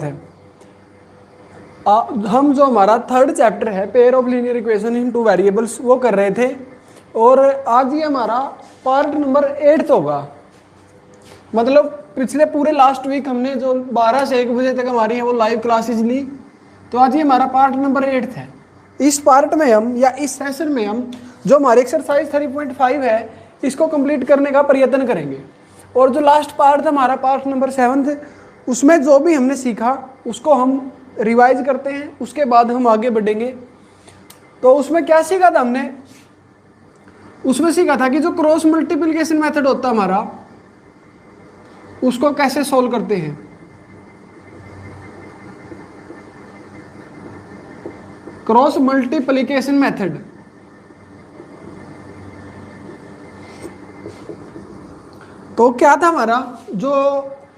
थे। हम जो हमारा थर्ड चैप्टर है pair of linear equation in two variables वो कर रहे थे, और आज ये हमारा पार्ट नंबर 8 होगा। मतलब पिछले पूरे लास्ट वीक हमने जो 12 से 1 बजे तक हमारी है वो लाइव क्लासेज ली, तो आज ये हमारा पार्ट नंबर 8 है। इस पार्ट में हम या इस सेशन में हम जो हमारी एक्सरसाइज 3.5 है इसको कंप्लीट करने का प्रयत्न करेंगे, और जो लास्ट पार्ट था हमारा पार्ट नंबर 7 उसमें जो भी हमने सीखा उसको हम रिवाइज करते हैं, उसके बाद हम आगे बढ़ेंगे। तो उसमें क्या सीखा था हमने? उसमें सीखा था कि जो क्रॉस मल्टीप्लिकेशन मेथड होता है हमारा उसको कैसे सॉल्व करते हैं। क्रॉस मल्टीप्लिकेशन मेथड, तो क्या था हमारा, जो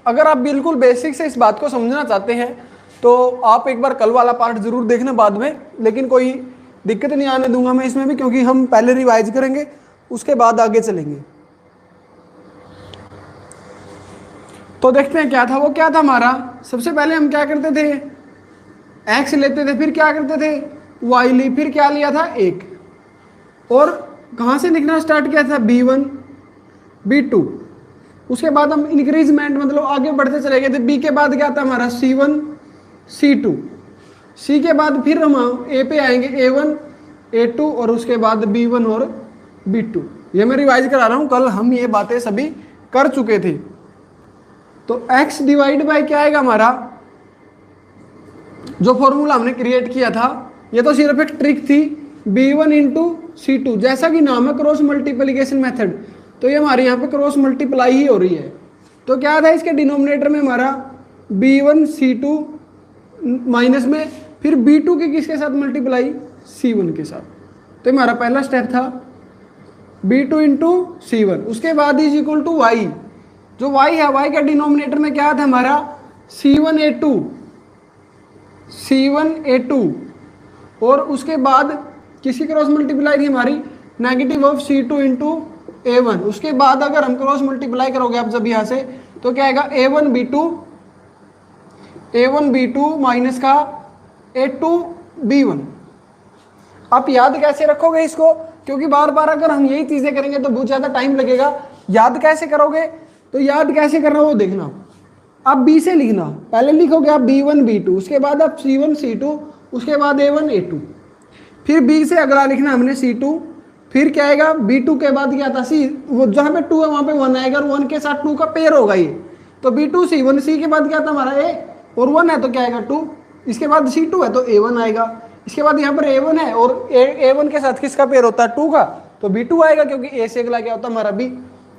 अगर आप बिल्कुल बेसिक से इस बात को समझना चाहते हैं तो आप एक बार कल वाला पार्ट जरूर देखना बाद में, लेकिन कोई दिक्कत नहीं आने दूंगा मैं इसमें भी, क्योंकि हम पहले रिवाइज करेंगे उसके बाद आगे चलेंगे। तो देखते हैं क्या था वो। क्या था हमारा, सबसे पहले हम क्या करते थे, एक्स लेते थे, फिर क्या करते थे वाई ली, फिर क्या लिया था 1, और कहां से लिखना स्टार्ट किया था b1 b2। उसके बाद हम इंक्रीजमेंट मतलब आगे बढ़ते चले गए थे। बी के बाद क्या था हमारा c1 c2, सी के बाद फिर हम ए पे आएंगे a1 a2, और उसके बाद b1 और b2। ये मैं रिवाइज करा रहा हूं, कल हम ये बातें सभी कर चुके थे। तो x डिवाइड बाय क्या आएगा हमारा, जो फॉर्मूला हमने क्रिएट किया था, ये तो सिर्फ एक ट्रिक थी, b1 इंटू c2, जैसा कि नाम है क्रॉस मल्टीप्लिकेशन मेथड, तो ये हमारे यहाँ पे क्रॉस मल्टीप्लाई ही हो रही है। तो क्या था इसके डिनोमिनेटर में हमारा b1 c2 माइनस में फिर b2 के किसके साथ मल्टीप्लाई, c1 के साथ। तो हमारा पहला स्टेप था b2 इंटू c1। उसके बाद इज इक्वल टू y, जो y है y का डिनोमिनेटर में क्या था हमारा c1a2, और उसके बाद किसी क्रॉस मल्टीप्लाई थी हमारी negative of c2 into a1। उसके बाद अगर हम क्रॉस मल्टीप्लाई करोगे आप जब यहां से, तो क्या आएगा a1 b2 माइनस का a2 b1। आप याद कैसे रखोगे इसको, क्योंकि बार बार अगर हम यही चीजें करेंगे तो बहुत ज्यादा टाइम लगेगा। याद कैसे करोगे, तो याद कैसे करना वो देखना। आप b से लिखना, पहले लिखोगे आप b1 b2, उसके बाद आप c1 c2, उसके बाद a1 a2, फिर b से अगला लिखना हमने c2, फिर क्या आएगा b2 के बाद क्या था c, वो जहां पे 2 है वहां पे 1 आएगा, और 1 के साथ 2 का पेयर होगा ये, तो b2 c1, c के बाद क्या था हमारा a, और 1 है तो क्या आएगा 2, इसके बाद c2 है तो a1 आएगा, इसके बाद यहाँ पर a1 है और a1 के साथ किसका पेयर होता है 2 का, तो b2 आएगा, क्योंकि a से अगला क्या होता है हमारा b।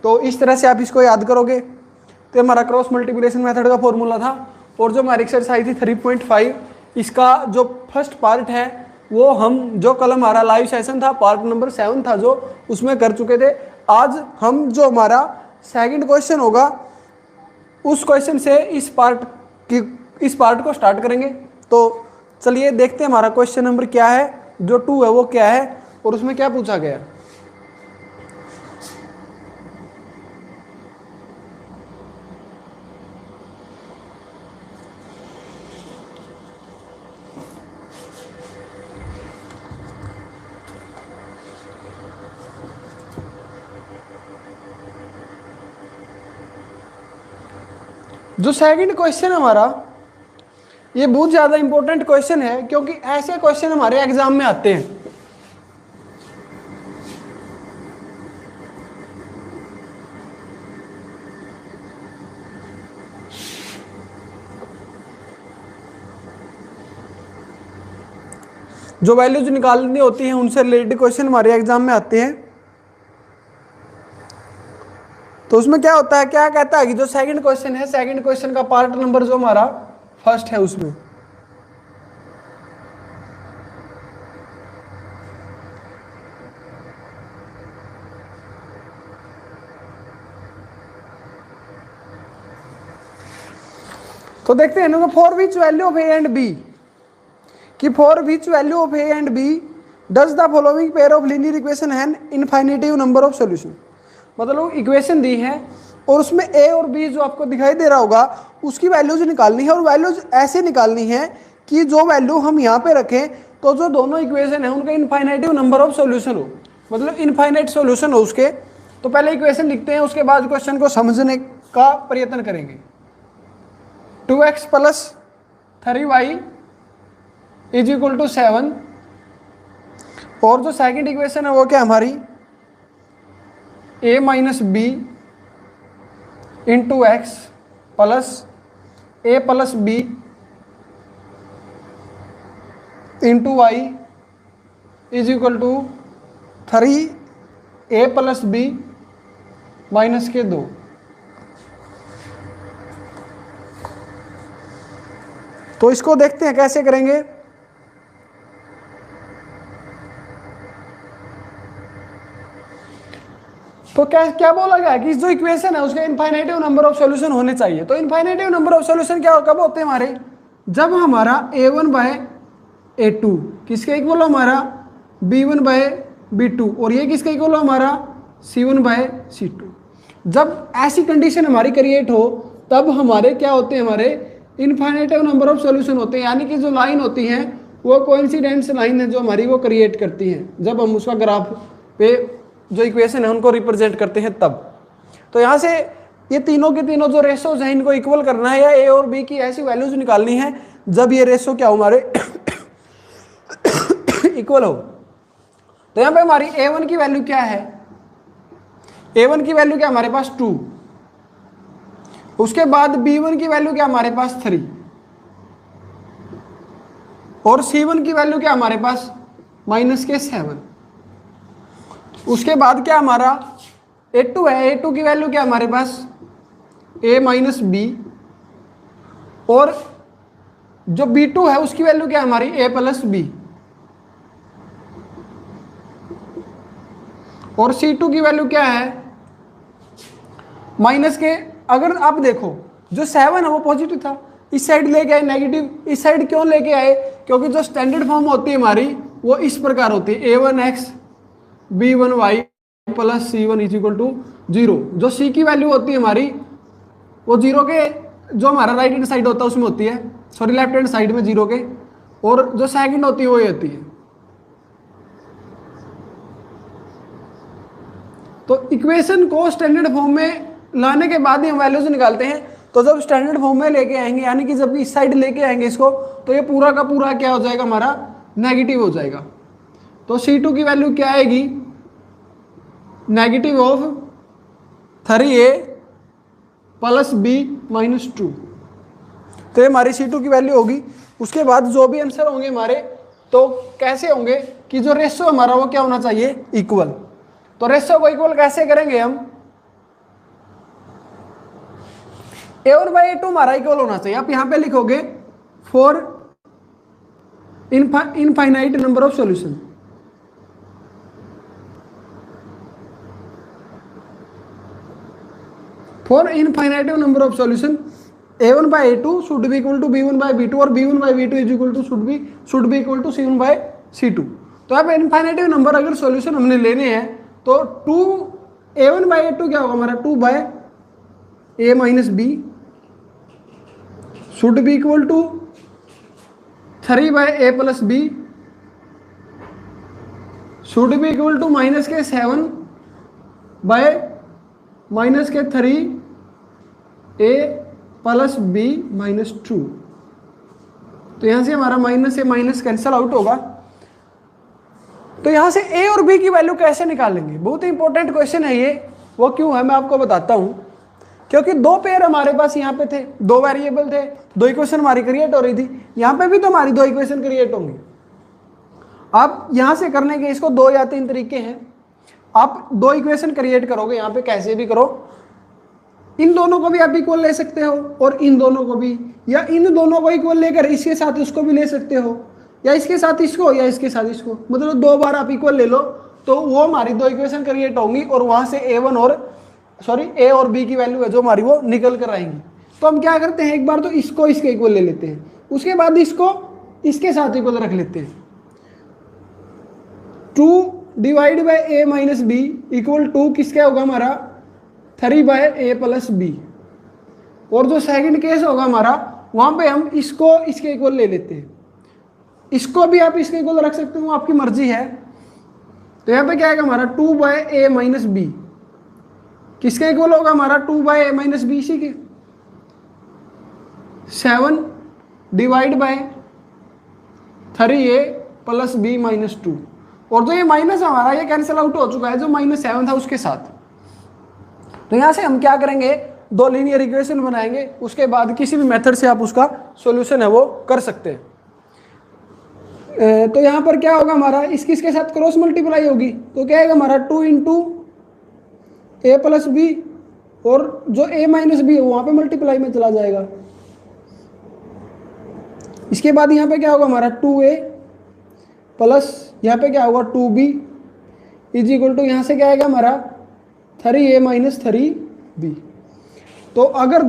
तो इस तरह से आप इसको याद करोगे। तो हमारा क्रॉस मल्टीप्लिकेशन मेथड का फॉर्मूला था। और जो हमारी एक्सरसाइज थी 3.5, इसका जो फर्स्ट पार्ट है वो हम जो कल हमारा लाइव सेशन था पार्ट नंबर 7 था जो, उसमें कर चुके थे। आज हम जो हमारा सेकंड क्वेश्चन होगा उस क्वेश्चन से इस पार्ट को स्टार्ट करेंगे। तो चलिए देखते हैं हमारा क्वेश्चन नंबर क्या है, जो 2 है वो क्या है और उसमें क्या पूछा गया। जो सेकंड क्वेश्चन हमारा, ये बहुत ज्यादा इंपॉर्टेंट क्वेश्चन है, क्योंकि ऐसे क्वेश्चन हमारे एग्जाम में आते हैं। जो वैल्यूज निकालनी होती हैं उनसे रिलेटेड क्वेश्चन हमारे एग्जाम में आते हैं। तो उसमें क्या होता है, क्या कहता है कि जो सेकंड क्वेश्चन है, सेकंड क्वेश्चन का पार्ट नंबर जो हमारा फर्स्ट है उसमें तो देखते हैं ना, for which value of A and B, कि for which value of A and B does the following pair of linear equation have infinitive number of solution. मतलब इक्वेशन दी है और उसमें ए और बी जो आपको दिखाई दे रहा होगा उसकी वैल्यूज निकालनी है, और वैल्यूज ऐसे निकालनी है कि जो वैल्यू हम यहाँ पे रखें तो जो दोनों इक्वेशन है उनका इनफाइनाइटिव नंबर ऑफ सॉल्यूशन हो, मतलब इनफाइनाइट सॉल्यूशन हो उसके। तो पहले इक्वेशन लिखते हैं, उसके बाद क्वेश्चन को समझने का प्रयत्न करेंगे। 2x plus 3y is equal to 7, और जो सेकंड इक्वेशन है वो क्या हमारी a minus b into x plus a plus b into y is equal to 3a plus b minus के 2। तो इसको देखते हैं कैसे करेंगे। तो क्या बोला गया है कि जो इक्वेशन है उसके इनफाइनाइटिव नंबर ऑफ सॉल्यूशन होने चाहिए। तो इनफाइनाइटिव नंबर ऑफ सॉल्यूशन क्या कब होते हैं हमारे, जब हमारा a1 बाय a2 किसके इक्वल हो, हमारा b1 बाय b2, और ये किसके इक्वल हो, हमारा c1 बाय c2। जब ऐसी कंडीशन हमारी क्रिएट हो तब हमारे क्या होते हैं, हमारे इनफाइनाइटिव नंबर ऑफ सॉल्यूशन होते हैं। यानी कि जो लाइन होती है वो कोइंसिडेंस लाइन है जो हमारी वो क्रिएट करती है जब हम उसका ग्राफ पे जो इक्वेशन है उनको रिप्रेजेंट करते हैं तब। तो यहाँ से ये तीनों के तीनों जो रेशोज हैं इनको इक्वल करना है, या ए और बी की ऐसी वैल्यूज निकालनी है जब ये रेशो क्या हो हमारे इक्वल हो। तो यहाँ पे हमारी a1 की वैल्यू क्या है, a1 की वैल्यू क्या हमारे पास 2, उसके बाद b1 की वैल्यू क्या हमारे पास 3, और c1 की वैल्यू क्या हमारे पास माइनस के 7। उसके बाद क्या हमारा a2 है, a2 की वैल्यू क्या हमारे पास a माइनस बी, और जो b2 है उसकी वैल्यू क्या हमारी a प्लस बी, और c2 की वैल्यू क्या है माइनस के। अगर आप देखो जो 7 है वो पॉजिटिव था, इस साइड लेके आए नेगेटिव, इस साइड क्यों लेके आए, क्योंकि जो स्टैंडर्ड फॉर्म होती है हमारी वो इस प्रकार होती है a1x b1y plus c1 is equal to 0। जो c की वैल्यू होती है हमारी वो 0 के, जो हमारा राइट हैंड साइड होता है उसमें होती है, सॉरी लेफ्ट हैंड साइड में 0 के, और जो सेकंड होती है वो ये होती है। तो इक्वेशन को स्टैंडर्ड फॉर्म में लाने के बाद ही हम वैल्यूज निकालते हैं। तो जब स्टैंडर्ड फॉर्म में लेके आएंगे, यानी कि जब इस साइड लेके आएंगे इसको, तो ये पूरा का पूरा क्या हो जाएगा, हमारा नेगेटिव हो जाएगा। तो C2 की वैल्यू क्या आएगी, negative of 3a plus b minus 2। तो ये हमारी C2 की वैल्यू होगी। उसके बाद जो भी आंसर होंगे हमारे तो कैसे होंगे कि जो रेशो हमारा वो क्या होना चाहिए, इक्वल। तो रेशो को इक्वल कैसे करेंगे हम, a1 बाई a2 हमारा इक्वल होना चाहिए। आप यहां पे लिखोगे for infinite number of solution, for infinitive number of solution a1 by a2 should be equal to b1 by b2, और b1 by b2 is equal to should be equal to c1 by c2। तो अब इनफाइनाइटिव number अगर solution हमने लेने हैं तो a1 by a2 क्या होगा हमारा 2 by a minus b should be equal to 3 by a plus b should be equal to minus के 7 बाय माइनस के 3 a प्लस बी माइनस 2। तो यहां से हमारा माइनस से माइनस कैंसल आउट होगा। तो यहां से a और b की वैल्यू कैसे निकालेंगे, बहुत ही इंपॉर्टेंट क्वेश्चन है ये। वो क्यों है मैं आपको बताता हूं। क्योंकि दो पेयर हमारे पास यहाँ पे थे, दो वेरिएबल थे, दो इक्वेशन हमारी क्रिएट हो रही थी, यहाँ पे भी तो हमारी दो इक्वेशन क्रिएट होंगी। आप यहाँ से करने के इसको 2 या 3 तरीके हैं। आप 2 इक्वेशन क्रिएट करोगे यहाँ पे, कैसे भी करो, इन दोनों को भी आप इक्वल ले सकते हो और इन दोनों को भी, या इन दोनों को इक्वल लेकर इसके साथ इसको भी ले सकते हो, या इसके साथ इसको या इसके साथ इसको, मतलब 2 बार आप इक्वल ले लो तो वो हमारी 2 इक्वेशन क्रिएट होंगी और वहां से ए और बी की वैल्यू है जो हमारी वो निकल कर आएंगी। तो हम क्या करते हैं, एक बार तो इसको इसके इक्वल ले लेते हैं, उसके बाद इसको इसके साथ इक्वल रख लेते हैं। 2 divide by a minus b equal to किसका होगा हमारा 3 बाय ए प्लस बी। और जो सेकंड केस होगा हमारा, वहां पे हम इसको इसके इक्वल ले लेते हैं। इसको भी आप इसके इक्वल रख सकते हो, आपकी मर्जी है। तो यहां पे क्या आएगा हमारा 2 बाय ए माइनस बी। किसके इक्वल होगा हमारा 2 बाय ए माइनस बी? इसी के 7 divide by 3a plus b minus 2। और जो ये माइनस हमारा ये कैंसिल आउट हो चुका है, जो -7 था उसके साथ। तो यहां से हम क्या करेंगे, दो लीनियर इक्वेशन बनाएंगे, उसके बाद किसी भी मेथड से आप उसका सॉल्यूशन है वो कर सकते हैं। तो यहां पर क्या होगा हमारा, इसके साथ क्रॉस मल्टीप्लाई होगी, तो क्या आएगा हमारा 2 इंटू ए प्लस बी, और जो ए माइनस बी है वहां पे मल्टीप्लाई में चला जाएगा। इसके बाद यहाँ पे क्या होगा हमारा 2a प्लस यहाँ पे क्या होगा 2b इज इक्वल टू, यहाँ से क्या आएगा हमारा 3a माइनस 3b। तो अगर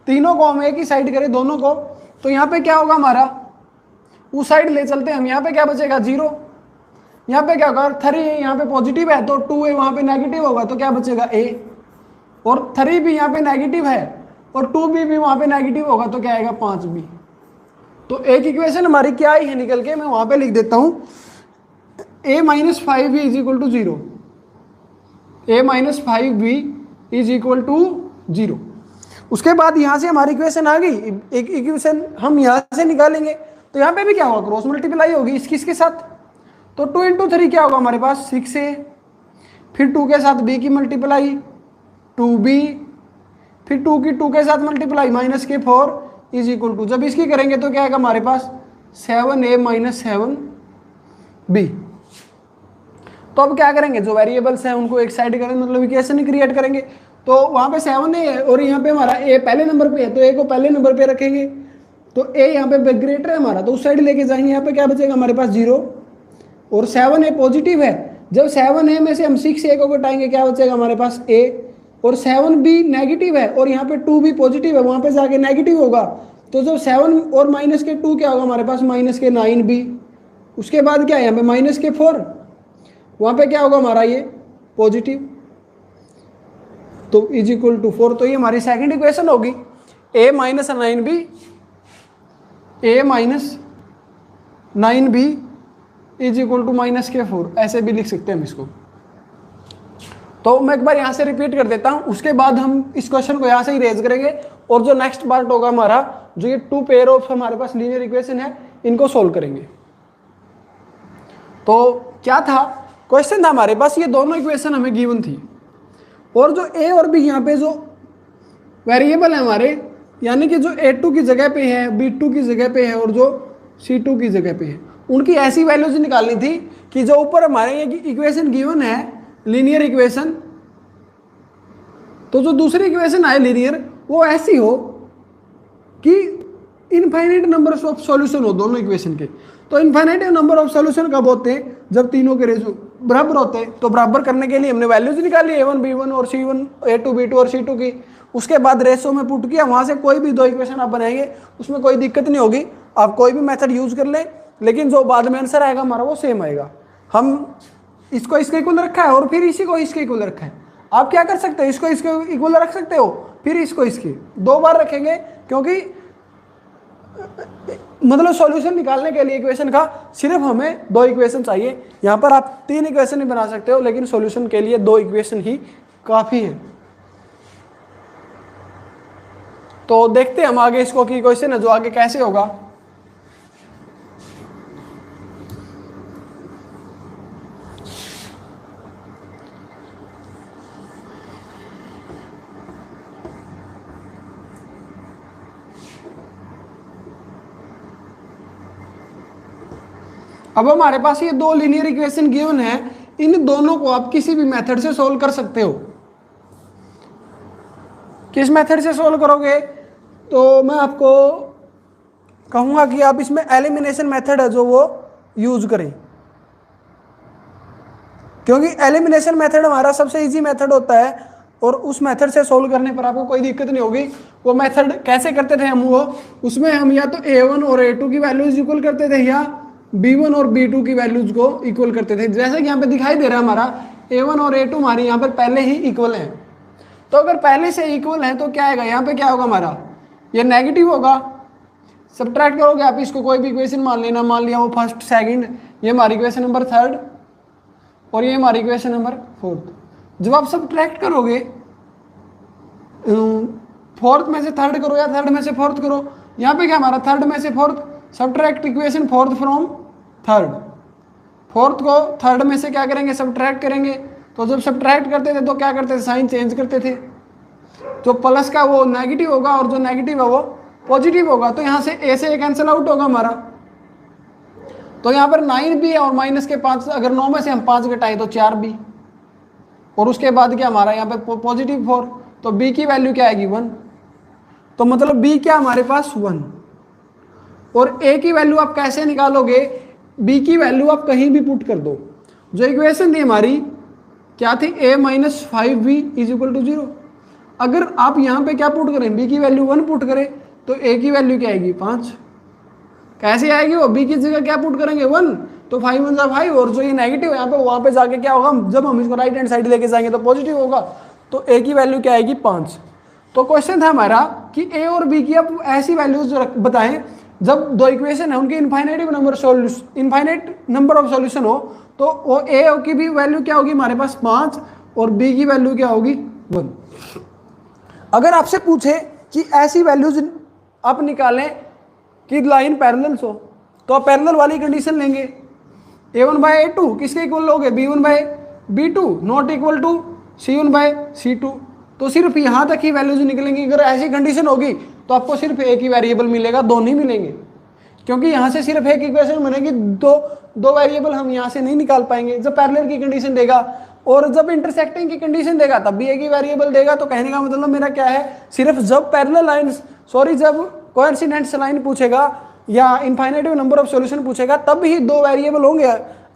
तीनों को हम एक ही साइड करें, दोनों को, तो यहाँ पे क्या होगा हमारा, उस साइड ले चलते हैं हम, यहाँ पे क्या बचेगा 0। यहाँ पे क्या होगा 3 यहाँ पे पॉजिटिव है तो 2a वहाँ पे नेगेटिव होगा, तो क्या बचेगा a। और 3 भी यहाँ पे नेगेटिव है और 2b भी वहाँ पे नेगेटिव होगा, तो क्या आएगा 5b। तो एक इक्वेशन हमारी क्या आई है निकल के, मैं वहां पे लिख देता हूं a minus 5b is equal to 0। a minus 5b is equal to 0। उसके बाद यहां से हमारी इक्वेशन आ गई। एक इक्वेशन हम यहां से निकालेंगे, तो यहां पे भी क्या होगा, क्रॉस मल्टीप्लाई होगी इसके साथ। तो 2 इंटू 3 क्या होगा हमारे पास 6a, फिर 2 के साथ b की मल्टीप्लाई 2b, फिर 2 की 2 के साथ मल्टीप्लाई माइनस के 4 इज इक्वल टू, जब इसकी करेंगे तो क्या आएगा हमारे पास 7a माइनस 7b। तो अब क्या करेंगे, जो वेरिएबल्स हैं उनको एक साइड करेंगे, मतलब इक्वेशन क्रिएट करेंगे। तो वहां पे 7a है और यहाँ पे हमारा a पहले नंबर पे है, तो a को पहले नंबर पे रखेंगे। तो a यहाँ पे ग्रेटर है हमारा, तो उस साइड लेके जाएंगे। यहाँ पे क्या बचेगा हमारे पास 0, और 7a पॉजिटिव है। जब 7a में से हम 6a को घटाएंगे, क्या बचेगा हमारे पास a, और 7b नेगेटिव है और यहाँ पे 2b पॉजिटिव है, वहां पे जाके नेगेटिव होगा। तो जो 7 और माइनस के 2 क्या होगा हमारे पास माइनस के 9b। उसके बाद क्या है यहाँ पे माइनस के 4, वहां पे क्या होगा हमारा ये पॉजिटिव, तो इज इक्वल टू 4। तो ये हमारी सेकंड इक्वेशन होगी a minus 9b, a minus 9b is equal to minus के 4, ऐसे भी लिख सकते हैं हम इसको। तो मैं एक बार यहां से रिपीट कर देता हूं, उसके बाद हम इस क्वेश्चन को यहां से ही रेज करेंगे, और जो नेक्स्ट पार्ट होगा हमारा, जो ये 2 पेयर ऑफ हमारे पास लीनियर इक्वेशन है, इनको सोल्व करेंगे। तो क्या था क्वेश्चन, था हमारे पास ये दोनों इक्वेशन हमें गिवन थी, और जो a और b यहाँ पे जो वेरिएबल है हमारे, यानी कि जो a2 की जगह पे है, b2 की जगह पे है, और जो c2 की जगह पे है, उनकी ऐसी वैल्यूज निकालनी थी कि जो ऊपर हमारे ये इक्वेशन गिवन है लीनियर इक्वेशन, तो जो दूसरी इक्वेशन आए लीनियर, वो ऐसी हो कि इनफाइनाइट नंबर ऑफ सॉल्यूशन हो दोनों इक्वेशन के। तो इनफाइनाइट नंबर ऑफ सॉल्यूशन कब होते हैं, जब तीनों के रेशो बराबर होते हैं। तो बराबर करने के लिए हमने वैल्यूज निकाली a1 b1 और c1 a2 b2 और c2 की। उसके बाद रेशो में पुट किया, वहां से कोई भी दो इक्वेशन आप बनाएंगे, उसमें कोई दिक्कत नहीं होगी, आप कोई भी मेथड यूज कर लें, लेकिन जो बाद में आंसर आएगा हमारा वो सेम आएगा। हम इसको इसके इक्वल रखा है और फिर इसी को इसके इक्वल रखा है। आप क्या कर सकते हो, इसको इसके इक्वल रख सकते हो, फिर इसको इसके, 2 बार रखेंगे, क्योंकि मतलब सॉल्यूशन निकालने के लिए इक्वेशन का सिर्फ हमें 2 इक्वेशन चाहिए। यहां पर आप 3 इक्वेशन भी बना सकते हो, लेकिन सॉल्यूशन के लिए 2 इक्वेशन ही काफी है। तो देखते हैं हम आगे इसको की क्वेश्चन है जो आगे कैसे होगा। अब हमारे पास ये 2 लीनियर इक्वेशन गिवन है, इन दोनों को आप किसी भी मेथड से सोल्व कर सकते हो। किस मेथड से सोल्व करोगे, तो मैं आपको कहूंगा कि आप इसमें एलिमिनेशन मेथड है जो वो यूज करें, क्योंकि एलिमिनेशन मेथड हमारा सबसे इजी मेथड होता है, और उस मेथड से सोल्व करने पर आपको कोई दिक्कत नहीं होगी। वो मेथड कैसे करते थे हम, वो उसमें हम या तो a1 और a2 की वैल्यूज इक्वल करते थे, या b1 और b2 की वैल्यूज को इक्वल करते थे। जैसे कि यहाँ पे दिखाई दे रहा है हमारा a1 और a2 हमारे यहाँ पर पहले ही इक्वल है, तो अगर पहले से इक्वल है तो क्या आएगा, यहाँ पे क्या होगा हमारा, ये नेगेटिव होगा। सब्ट्रैक्ट करोगे आप इसको, कोई भी इक्वेशन मान लेना, मान लिया वो फर्स्ट सेकंड, ये हमारी इक्वेशन नंबर थर्ड और ये हमारी इक्वेशन नंबर फोर्थ। जब आप सब्ट्रैक्ट करोगे फोर्थ में से थर्ड करो या थर्ड में से फोर्थ करो, यहाँ पे क्या हमारा थर्ड में से fourth, subtract equation fourth from third, fourth को थर्ड में से क्या करेंगे, सब्ट्रैक्ट करेंगे। तो जब सब्ट्रैक्ट करते थे तो क्या करते थे, साइन चेंज करते थे, जो प्लस का वो नेगेटिव होगा और जो नेगेटिव है वो पॉजिटिव होगा। तो यहाँ से ए से कैंसिल आउट होगा हमारा। तो यहाँ पर 9 भी है और माइनस के 5, अगर 9 में से हम 5 घटाए तो 4 भी, और उसके बाद क्या हमारा यहाँ पे पॉजिटिव 4, तो बी की वैल्यू क्या आएगी 1। तो मतलब बी क्या हमारे पास 1। और ए की वैल्यू आप कैसे निकालोगे, बी की वैल्यू आप कहीं भी पुट कर दो। जो इक्वेशन थी हमारी क्या थी, a minus 5b is equal to 0। अगर आप यहाँ पे क्या पुट करें, b की वैल्यू 1 पुट करें तो a की वैल्यू क्या आएगी 5। कैसे आएगी वो, b की जगह क्या पुट करेंगे 1, तो 5 1 जा 5, और जो ये नेगेटिव है यहाँ पे वहाँ पे जाके क्या होगा, जब हम इसको राइट हैंड साइड लेके जाएंगे तो पॉजिटिव होगा। तो a की वैल्यू क्या आएगी 5। तो क्वेश्चन था हमारा कि a और b की आप ऐसी वैल्यूज बताएं जब दो इक्वेशन है उनके इनफाइनाइट नंबर ऑफ सॉल्यूशन हो, तो वो ए की भी वैल्यू क्या होगी हमारे पास 5 और बी की वैल्यू क्या होगी 1। अगर आपसे पूछे कि ऐसी वैल्यूज आप निकालें कि लाइन पैरेलल हो, तो आप पैरेलल वाली कंडीशन लेंगे, a1 बाय a2 किसके इक्वल लोगे, b1 by b2 not equal to c1 by c2। तो सिर्फ यहाँ तक ही वैल्यूज निकलेंगी। अगर ऐसी कंडीशन होगी तो आपको सिर्फ एक ही वेरिएबल मिलेगा, दो नहीं मिलेंगे, क्योंकि यहाँ से सिर्फ एक इक्वेशन बनेगी, दो वेरिएबल हम यहाँ से नहीं निकाल पाएंगे। जब पैरेलल की कंडीशन देगा और जब इंटरसेक्टिंग की कंडीशन देगा तब भी एक ही वेरिएबल देगा। तो कहने का मतलब मेरा क्या है, सिर्फ जब पैरेलल लाइंस जब कोइंसिडेंस लाइन पूछेगा या इनफाइनाइट नंबर ऑफ सॉल्यूशन पूछेगा तब ही दो वेरिएबल होंगे,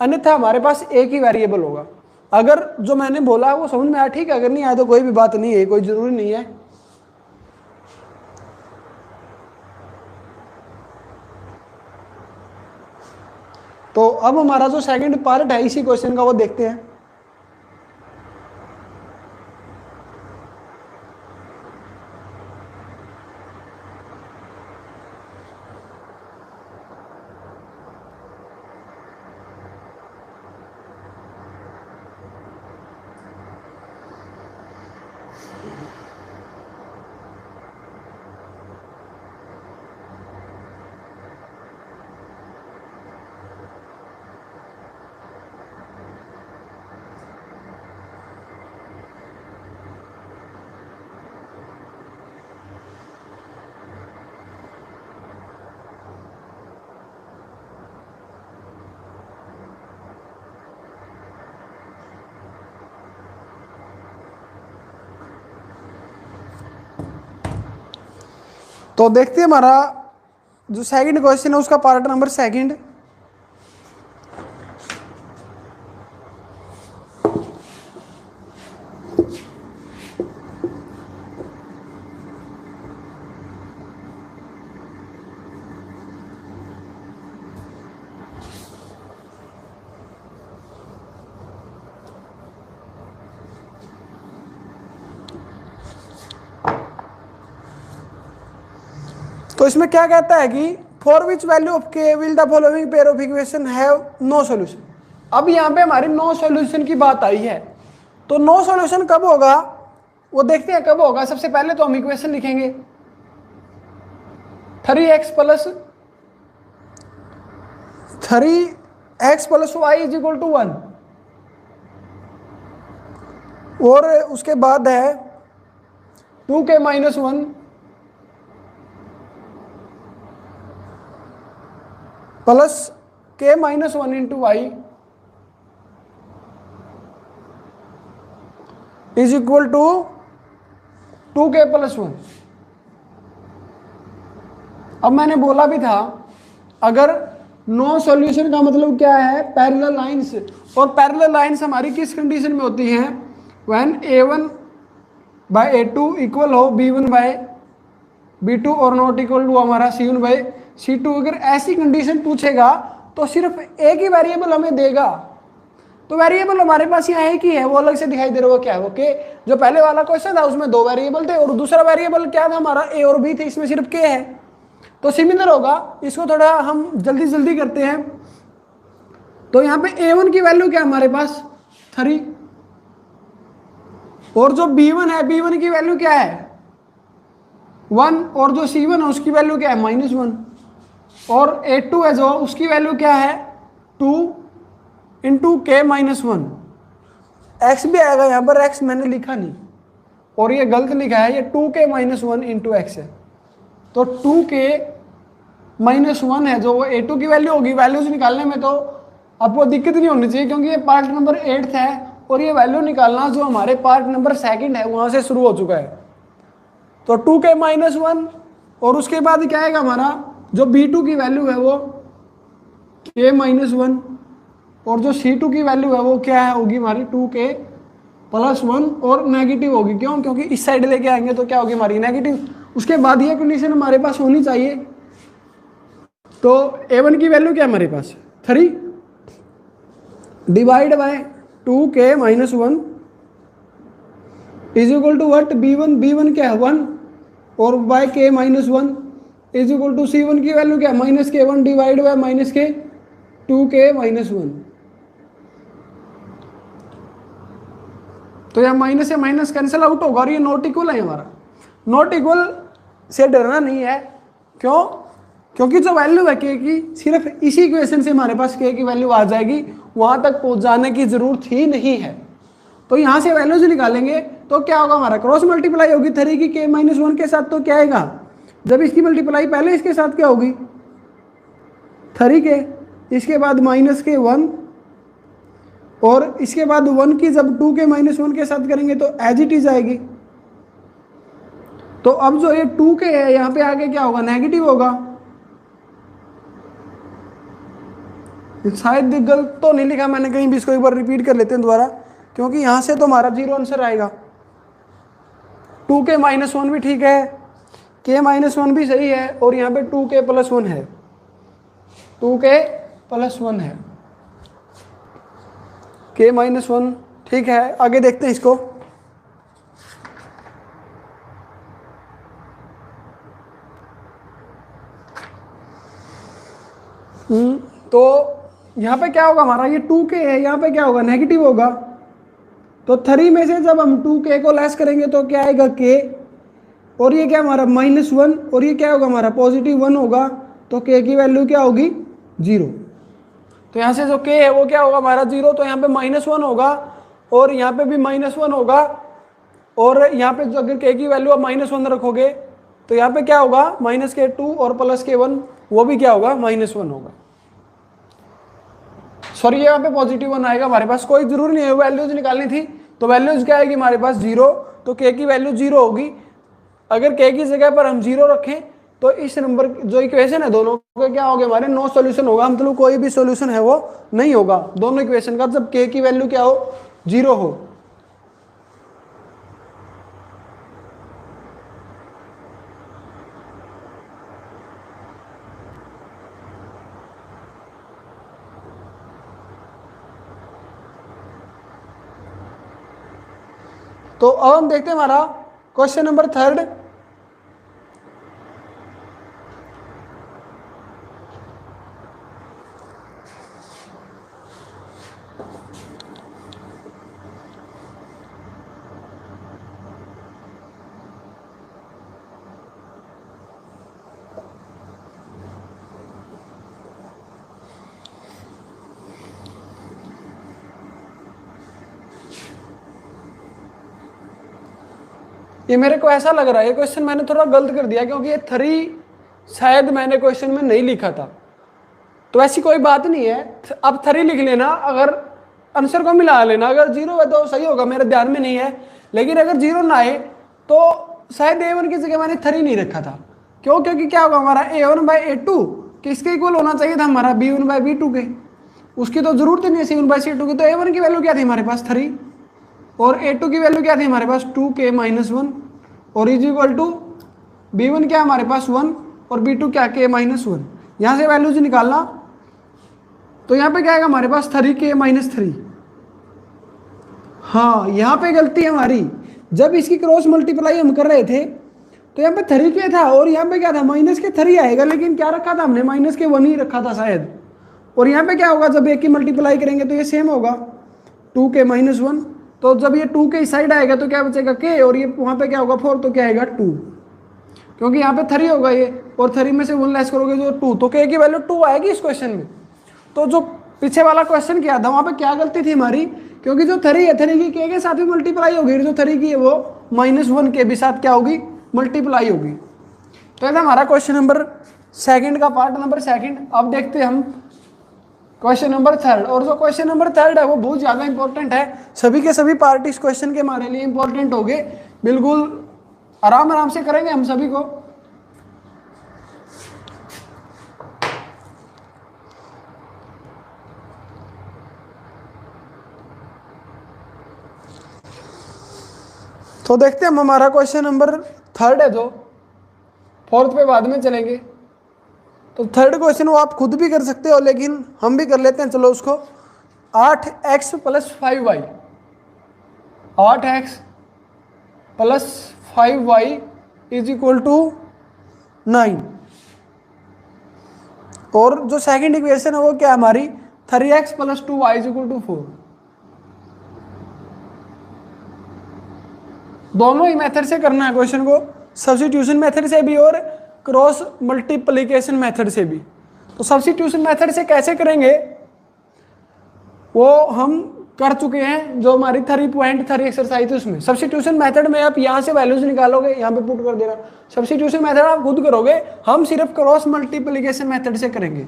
अन्यथा हमारे पास एक ही वेरिएबल होगा। अगर जो मैंने बोला वो समझ में आया ठीक है, अगर नहीं आया तो कोई भी बात नहीं है, कोई जरूरी नहीं है। तो अब हमारा जो सेकंड पार्ट है इसी क्वेश्चन का वो देखते हैं। तो देखते हैं हमारा जो सेकंड क्वेश्चन है उसका पार्ट नंबर सेकंड। तो इसमें क्या कहता है कि for which value of k will the following pair of equation have no solution. अब यहाँ पे हमारी नो सॉल्यूशन की बात आई है, तो नो सॉल्यूशन कब होगा वो देखते हैं कब होगा। सबसे पहले तो हम इक्वेशन लिखेंगे 3x plus y is equal to 1, और उसके बाद है 2k minus 1 plus k minus 1 into y is equal to 2k plus 1। अब मैंने बोला भी था अगर नो सॉल्यूशन का मतलब क्या है, पैरेलल लाइंस, और पैरेलल लाइंस हमारी किस कंडीशन में होती हैं, when a1 bye a2 equal हो b1 बाय b2 और नॉट इक्वल टू हमारा c1 बाय c2। अगर ऐसी कंडीशन पूछेगा तो सिर्फ एक ही वेरिएबल हमें देगा, तो वेरिएबल हमारे पास यहाँ एक ही है, वो अलग से दिखाई दे रहा है, वो क्या है, वो के। जो पहले वाला क्वेश्चन था उसमें 2 वेरिएबल थे और दूसरा वेरिएबल क्या था हमारा, ए और बी थे, इसमें सिर्फ के है। तो सिमिलर होगा, इसको थोड़ा हम जल्दी जल्दी करते हैं। तो यहाँ पे a1 की वैल्यू क्या है हमारे पास 3, और जो b1 है, b1 की वैल्यू क्या है 1, और जो c1 है उसकी वैल्यू क्या है -1, और a2 है जो उसकी वैल्यू क्या है 2 इंटू के -1। x भी आएगा यहाँ पर, x मैंने लिखा नहीं और ये गलत लिखा है, ये 2k -1 इंटू एक्स है। तो 2k -1 है जो वो a2 की वैल्यू होगी। वैल्यूज निकालने में तो आपको दिक्कत नहीं होनी चाहिए क्योंकि ये पार्ट नंबर 8 है और ये वैल्यू निकालना जो हमारे पार्ट नंबर 2 है वहां से शुरू हो चुका है। तो 2k -1 और उसके बाद क्या आएगा हमारा, जो b2 की वैल्यू है वो k -1, और जो c2 की वैल्यू है वो क्या है होगी हमारी 2k +1 और नेगेटिव होगी। क्यों? क्योंकि इस साइड लेके आएंगे तो क्या होगी हमारी नेगेटिव। उसके बाद ये कंडीशन हमारे पास होनी चाहिए। तो a1 की वैल्यू क्या है हमारे पास 3 divide by 2k -1 is equal to what, b1 क्या है 1 और by k -1 is equal to c1 की वैल्यू क्या है -k1 divide by -k 2k -1। तो यह माइनस से माइनस कैंसिल आउट होगा और ये नॉट इक्वल है हमारा। नॉट इक्वल से डरना नहीं है, क्यों? क्योंकि जो वैल्यू है के की सिर्फ इसी इक्वेशन से हमारे पास के की वैल्यू आ जाएगी, वहां तक पहुंच जाने की जरूरत ही नहीं है। तो यहां से वैल्यूज निकालेंगे तो क्या होगा हमारा, क्रॉस मल्टीप्लाई होगी 3 की k -1 के साथ। तो क्या आएगा जब इसकी मल्टीप्लाई पहले इसके साथ क्या होगी 3 के, इसके बाद -k1 और इसके बाद 1 की जब 2k -1 के साथ करेंगे तो एज इट इज आएगी। तो अब जो ये 2k है यहाँ पे आगे क्या होगा नेगेटिव होगा। शायद गलत तो नहीं लिखा मैंने कहीं भी, इसको एक बार रिपीट कर लेते हैं दोबारा, क्योंकि यहां से तो हमारा 0 आंसर आएगा। 2k -1 भी ठीक है, k -1 भी सही है और यहाँ पे 2k +1 है, 2k +1 है, k -1 ठीक है। आगे देखते हैं इसको। तो यहाँ पे क्या होगा हमारा, ये 2k है, यहाँ पे क्या होगा नेगेटिव होगा। तो 3 में से जब हम 2k को लेस करेंगे तो क्या आएगा k, और ये क्या हमारा -1 और ये क्या होगा हमारा +1 होगा। तो k की वैल्यू क्या होगी 0। तो यहाँ से जो k है वो क्या होगा हमारा 0। तो यहाँ पे -1 होगा और यहाँ पे भी -1 होगा, और यहाँ पे अगर k की वैल्यू आप -1 रखोगे तो यहाँ पे क्या होगा -k2 और +k1 वो भी क्या होगा -1 होगा। सॉरी यहाँ पे +1 आएगा हमारे पास। कोई जरूरी नहीं है, वैल्यूज निकालनी थी तो वैल्यूज क्या आएगी हमारे पास 0, तो k की वैल्यू 0 होगी। अगर k की जगह पर हम 0 रखें तो इस नंबर जो इक्वेशन है दोनों का क्या होगा हमारे नो सॉल्यूशन होगा, मतलब कोई भी सॉल्यूशन है वो नहीं होगा दोनों इक्वेशन का जब k की वैल्यू क्या हो 0 हो। तो अब हम देखते हैं हमारा क्वेश्चन नंबर 3। ये मेरे को ऐसा लग रहा है ये क्वेश्चन मैंने थोड़ा गलत कर दिया, क्योंकि ये 3 शायद मैंने क्वेश्चन में नहीं लिखा था। तो ऐसी कोई बात नहीं है, अब 3 लिख लेना, अगर आंसर को मिला लेना। अगर 0 है तो सही होगा, मेरे ध्यान में नहीं है। लेकिन अगर 0 ना आए तो शायद a1 की जगह मैंने 3 नहीं रखा था। क्यों? क्योंकि क्या होगा हमारा a1/a2 किसके इक्वल होना चाहिए था हमारा b1/b2 के, उसकी तो जरूरत ही नहीं है c1/c2 की। तो a1 की वैल्यू क्या थी हमारे पास 3 और a2 की वैल्यू क्या थी हमारे पास 2k -1 और इज इक्वल टू b1 क्या हमारे पास 1 और b2 क्या k -1। यहाँ से वैल्यूज निकालना तो यहाँ पे क्या आएगा हमारे पास 3k -3 हाँ यहाँ पे गलती है हमारी, जब इसकी क्रॉस मल्टीप्लाई हम कर रहे थे तो यहाँ पे 3 के था और यहाँ पे क्या था माइनस के 3 आएगा, लेकिन क्या रखा था हमने माइनस के 1 ही रखा था शायद। और यहाँ पे क्या होगा जब एक की मल्टीप्लाई करेंगे तो ये सेम होगा 2k - 1, तो जब ये 2 के इस साइड आएगा तो क्या बचेगा k, और ये वहाँ पे क्या होगा 4, तो क्या आएगा 2, क्योंकि यहाँ पे 3 होगा ये, और 3 में से 1 लेस करोगे तो 2, तो k की वैल्यू 2 आएगी इस क्वेश्चन में। तो जो पीछे वाला क्वेश्चन किया था वहाँ पे क्या गलती थी हमारी, क्योंकि जो 3 है 3 की k के साथ भी मल्टीप्लाई होगी, जो 3 की है वो -1 के भी साथ क्या होगी मल्टीप्लाई होगी। तो ये था हमारा क्वेश्चन नंबर सेकंड का पार्ट नंबर सेकंड। अब देखते हैं हम क्वेश्चन नंबर थर्ड, और जो क्वेश्चन नंबर थर्ड है वो बहुत ज़्यादा इंपॉर्टेंट है, सभी के सभी पार्ट इस क्वेश्चन के हमारे लिए इंपॉर्टेंट हो गए, बिल्कुल आराम से करेंगे हम सभी को। तो देखते हैं हम हमारा क्वेश्चन नंबर थर्ड है, जो फोर्थ पे बाद में चलेंगे। तो थर्ड क्वेश्चन वो आप खुद भी कर सकते हो, लेकिन हम भी कर लेते हैं, चलो उसको। 8x + 5y, 8x + 5y = 9, और जो सेकंड इक्वेशन है वो क्या है हमारी 3x + 2y = 4। दोनों ही मेथड से करना है क्वेश्चन को, सब्स्टिट्यूशन मेथड से भी और क्रॉस मल्टीप्लिकेशन मेथड से भी। तो सब्स्टिट्यूशन मेथड से कैसे करेंगे वो हम कर चुके हैं, जो हमारी 3.3 एक्सरसाइज है उसमें। सब्स्टिट्यूशन मेथड में आप यहाँ से वैल्यूज निकालोगे, यहाँ पे पुट कर देना। सब्स्टिट्यूशन मेथड आप खुद करोगे, हम सिर्फ क्रॉस मल्टीप्लिकेशन मेथड से करेंगे।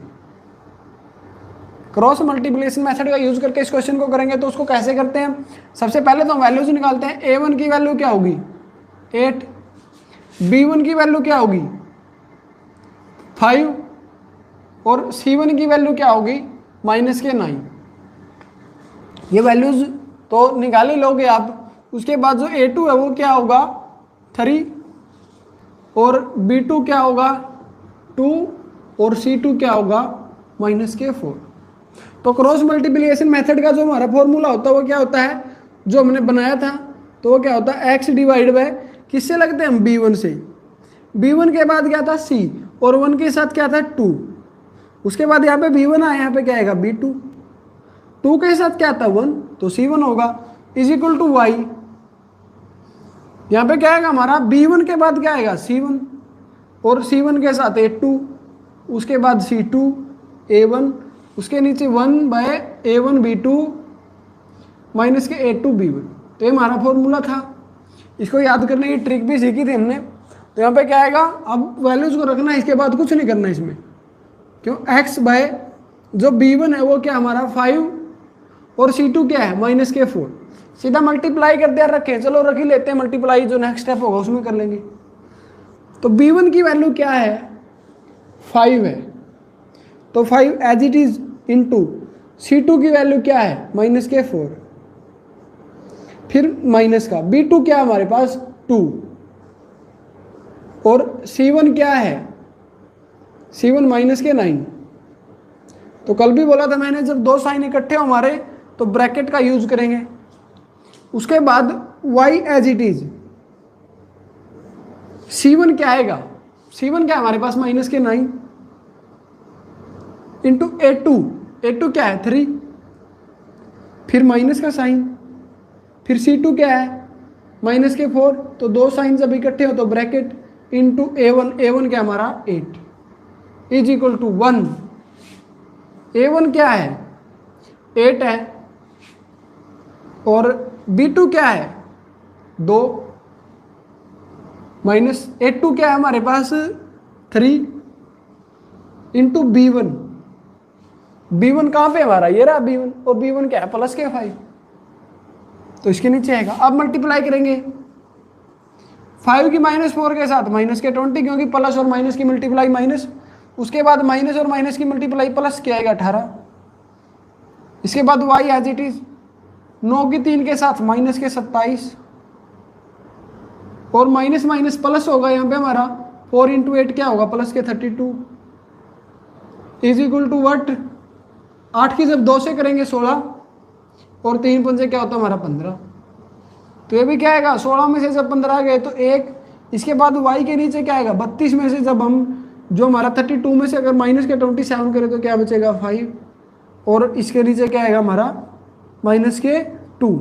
क्रॉस मल्टीप्लिकेशन मेथड का यूज करके इस क्वेश्चन को करेंगे। तो उसको कैसे करते हैं, सबसे पहले तो हम वैल्यूज निकालते हैं। a1 की वैल्यू क्या होगी 8, b1 की वैल्यू क्या होगी 5, और c1 की वैल्यू क्या होगी -9। ये वैल्यूज तो निकाल ही लोगे आप। उसके बाद जो a2 है वो क्या होगा 3, और b2 क्या होगा 2, और c2 क्या होगा -4। तो क्रॉस मल्टीप्लिकेशन मेथड का जो हमारा फॉर्मूला होता है वो क्या होता है, जो हमने बनाया था, तो वो क्या होता है x / किससे लगते हैं हम b1 से। b1 के बाद क्या था c, और 1 के साथ क्या था 2। उसके बाद यहाँ पे b1 आया, यहाँ पे क्या आएगा b2, 2 के साथ क्या था 1, तो c1 होगा = y। यहाँ पे क्या आएगा हमारा b1 के बाद क्या आएगा c1, और c1 के साथ a2, उसके बाद c2 a1, उसके नीचे 1/a1 b2 माइनस के a2 b1। तो ये हमारा फॉर्मूला था। इसको याद करने की ट्रिक भी सीखी थी हमने। तो यहाँ पे क्या आएगा, अब वैल्यूज को रखना है, इसके बाद कुछ नहीं करना इसमें, क्यों x/जो b1 है वो क्या हमारा 5, और c2 क्या है -4। सीधा मल्टीप्लाई कर दिया, रखें, चलो रख ही लेते हैं मल्टीप्लाई, जो नेक्स्ट स्टेप होगा उसमें कर लेंगे। तो b1 की वैल्यू क्या है 5 है, तो 5 as it is into c2 की वैल्यू क्या है -4, फिर माइनस का b2 क्या है हमारे पास 2, और c1 क्या है c1 -9। तो कल भी बोला था मैंने, जब दो साइन इकट्ठे हो हमारे तो ब्रैकेट का यूज करेंगे। उसके बाद y as it is, c1 क्या आएगा, c1 क्या है हमारे पास -9 इंटू a2 क्या है 3, फिर माइनस का साइन, फिर c2 क्या है -4। तो दो साइन जब इकट्ठे हो तो ब्रैकेट इंटू a1 क्या हमारा 8 = 1। a1 क्या है 8 है, और b2 क्या है 2, माइनस a2 क्या है हमारे पास 3 इंटू b1 कहाँ पे हमारा ये रहा b1, और b1 क्या है +5, तो इसके नीचे आएगा। अब मल्टीप्लाई करेंगे 5 की -4 के साथ -20, क्योंकि प्लस और माइनस की मल्टीप्लाई माइनस, उसके बाद माइनस और माइनस की मल्टीप्लाई प्लस क्या आएगा 18। इसके बाद y एज इट इज 9 की 3 के साथ -27, और माइनस माइनस प्लस होगा यहाँ पे हमारा 4 × 8 क्या होगा +32 = व्हाट 8 की जब 2 से करेंगे 16, और 3 पंजे क्या होता है हमारा 15। तो ये भी क्या आएगा 16 में से जब 15 गए तो 1, इसके बाद y के नीचे क्या आएगा 32 में से जब हम जो हमारा 32 में से अगर माइनस के 27 करें तो क्या बचेगा 5, और इसके नीचे क्या आएगा हमारा माइनस के 2,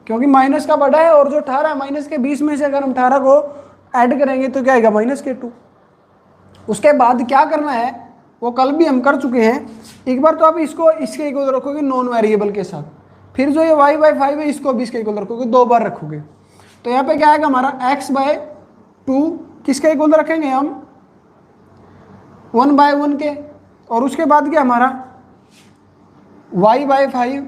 क्योंकि माइनस का बड़ा है और जो 18 है माइनस के 20 में से अगर हम 18 को ऐड करेंगे तो क्या आएगा माइनस के 2। उसके बाद क्या करना है वो कल भी हम कर चुके हैं। एक बार तो आप इसको इसके इक्वल रखोगे नॉन वेरिएबल के साथ, फिर जो ये y/5 है इसको भी इसके इक्वल रखोगे, 2 बार रखोगे। तो यहाँ पे क्या आएगा हमारा x/2 किसके इक्वल रखेंगे हम 1/1 के, और उसके बाद क्या हमारा y/5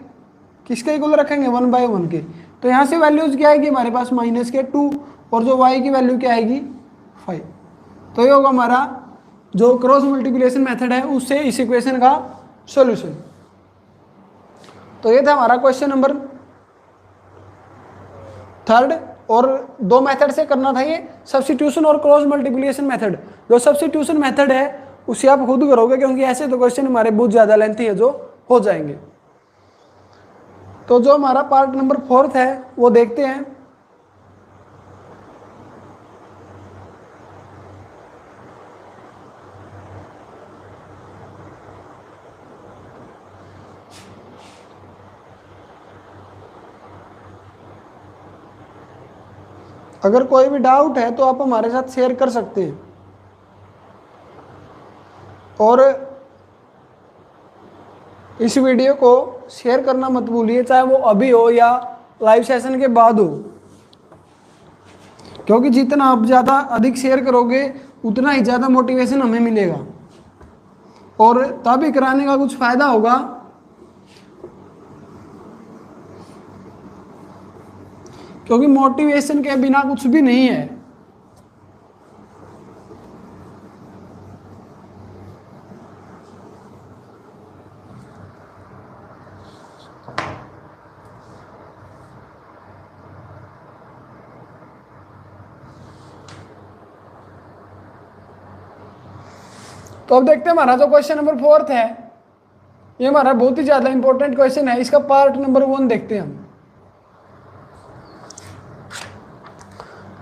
किसके इक्वल रखेंगे 1/1 के। तो यहाँ से वैल्यूज क्या आएगी हमारे पास माइनस के 2, और जो y की वैल्यू क्या आएगी 5। तो ये होगा हमारा जो क्रॉस मल्टीप्लिकेशन मेथड है उससे इस इक्वेशन का सॉल्यूशन। तो ये था हमारा क्वेश्चन नंबर 3, और 2 मेथड से करना था ये, सब्स्टिट्यूशन और क्रॉस मल्टीप्लिकेशन मेथड। जो सब्स्टिट्यूशन मेथड है उसे आप खुद करोगे, क्योंकि ऐसे तो क्वेश्चन हमारे बहुत ज़्यादा लेंथी है जो हो जाएंगे। तो जो हमारा पार्ट नंबर 4 है वो देखते हैं। अगर कोई भी डाउट है तो आप हमारे साथ शेयर कर सकते हैं, और इस वीडियो को शेयर करना मत भूलिए, चाहे वो अभी हो या लाइव सेशन के बाद हो, क्योंकि जितना आप ज़्यादा अधिक शेयर करोगे उतना ही ज़्यादा मोटिवेशन हमें मिलेगा और तभी कराने का कुछ फ़ायदा होगा। क्योंकि मोटिवेशन के बिना कुछ भी नहीं है। तो अब देखते हैं हमारा जो क्वेश्चन नंबर 4 है, ये हमारा बहुत ही ज्यादा इंपॉर्टेंट क्वेश्चन है। इसका पार्ट नंबर 1 देखते हैं हम।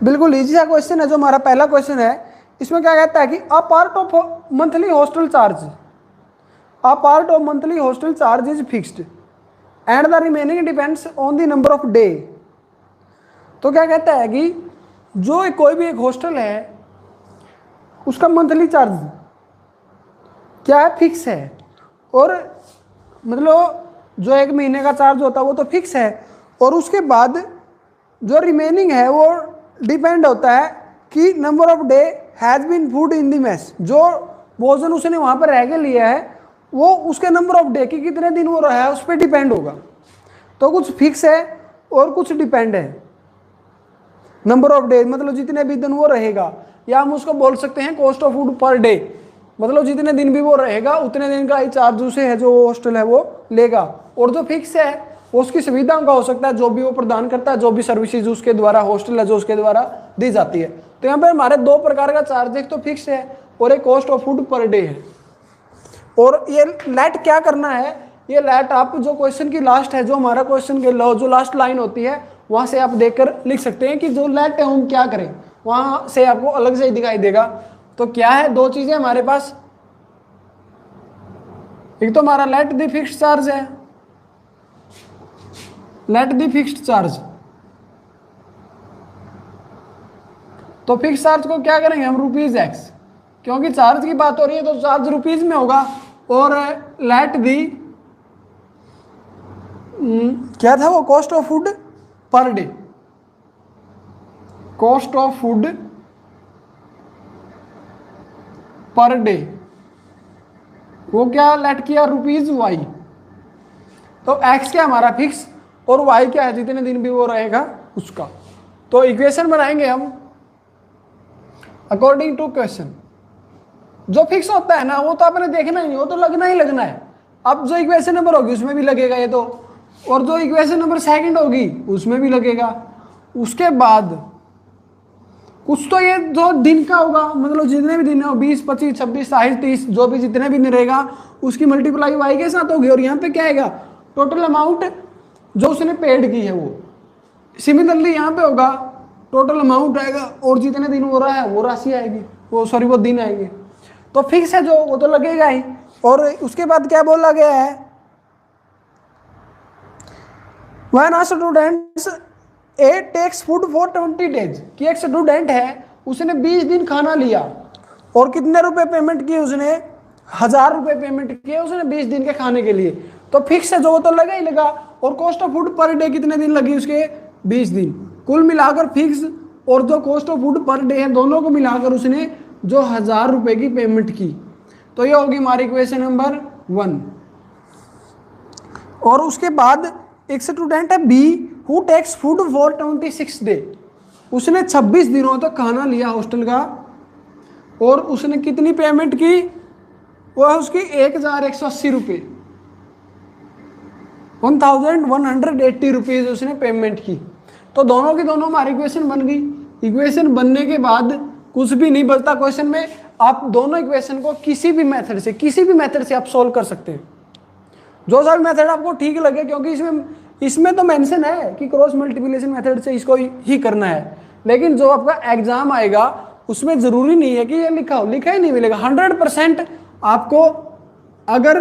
बिल्कुल इजी सा क्वेश्चन है जो हमारा पहला क्वेश्चन है। इसमें क्या कहता है कि a part of monthly hostel charge, a part of monthly hostel charge is fixed and the remaining depends on the number of day. तो क्या कहता है कि जो कोई भी एक हॉस्टल है उसका मंथली चार्ज क्या है, फिक्स है, और मतलब जो 1 महीने का चार्ज होता है वो तो फिक्स है, और उसके बाद जो रिमेनिंग है वो डिपेंड होता है कि number of day has been food in the mess. जो भोजन उसने वहाँ पर रह के लिया है वो उसके नंबर ऑफ डे कि कितने दिन वो रहा है उस पर डिपेंड होगा। तो कुछ फिक्स है और कुछ डिपेंड है। नंबर ऑफ डे मतलब जितने भी दिन वो रहेगा, या हम उसको बोल सकते हैं cost of food per day, मतलब जितने दिन भी वो रहेगा उतने दिन का ही चार्ज उसे है जो हॉस्टल है वो लेगा। और जो फिक्स है वो उसकी सुविधाओं का हो सकता है, जो भी वो प्रदान करता है, जो भी सर्विसेज उसके द्वारा हॉस्टल है जो उसके द्वारा दी जाती है। तो यहाँ पर हमारे 2 प्रकार का चार्ज, एक तो फिक्स है और एक cost of food per day है। और ये लेट क्या करना है, ये लेट आप जो क्वेश्चन की लास्ट है, जो हमारा क्वेश्चन के जो लास्ट लाइन होती है वहां से आप देखकर लिख सकते हैं कि जो लेट है हम क्या करें, वहां से आपको अलग से ही दिखाई देगा। तो क्या है, 2 चीजें हमारे पास, एक तो हमारा लेट द फिक्स्ड चार्ज है, लेट द फिक्स्ड चार्ज। तो फिक्स चार्ज को क्या करेंगे हम ₹x, क्योंकि चार्ज की बात हो रही है तो चार्ज रुपीज में होगा। और लेट दी क्या था वो, cost of food per day, cost of food per day, वो क्या लेट किया ₹y। तो x क्या हमारा फिक्स और y क्या है जितने दिन भी वो रहेगा उसका। तो इक्वेशन बनाएंगे हम अकॉर्डिंग टू क्वेश्चन। जो फिक्स होता है ना वो तो आपने देखना ही नहीं, वो तो लगना ही लगना है। अब जो इक्वेशन नंबर होगी उसमें भी लगेगा ये तो, और जो इक्वेशन नंबर 2 होगी उसमें भी लगेगा। उसके बाद कुछ तो ये जो दिन का होगा, मतलब जितने भी दिन हो 20, 25, 26, 28, 30 जो भी जितने भी दिन रहेगा उसकी मल्टीप्लाई y के साथ होगी। और यहाँ पे क्या आएगा, टोटल अमाउंट जो उसने पेड की है वो, सिमिलरली यहाँ पे होगा टोटल अमाउंट आएगा और जितने दिन हो रहा है वो राशि आएगी, वो दिन आएंगे। तो फिक्स है जो, वो तो लगेगा ही। और उसके बाद क्या बोला गया है, when a students a takes food for 20 days, कि एक स्टूडेंट है उसने 20 दिन खाना लिया और कितने रुपए पेमेंट किए उसने, 1000 रुपए पेमेंट किए उसने 20 दिन के खाने के लिए। तो फिक्स है जो, वो तो लगा ही लगा। और cost of food per day कितने दिन लगी उसके, 20 दिन। कुल मिलाकर फिक्स और जो cost of food per day है दोनों को मिलाकर उसने जो 1000 रुपए की पेमेंट की। तो ये होगी हमारी इक्वेशन नंबर 1। और उसके बाद एक स्टूडेंट है be who takes food for 26 day, उसने 26 दिनों तक खाना लिया हॉस्टल का और उसने कितनी पेमेंट की, वो है उसकी 1180 रुपये, 1180 रुपीज उसने पेमेंट की। तो दोनों की दोनों हमारी इक्वेशन बन गई। इक्वेशन बनने के बाद कुछ भी नहीं बचता क्वेश्चन में। आप दोनों इक्वेशन को किसी भी मेथड से आप सोल्व कर सकते हैं, जो सा भी मेथड आपको ठीक लगे, क्योंकि इसमें तो मेंशन है कि क्रॉस मल्टीप्लिकेशन मेथड से इसको ही करना है। लेकिन जो आपका एग्जाम आएगा उसमें जरूरी नहीं है कि ये लिखा हो, लिखा ही नहीं मिलेगा। 100% आपको अगर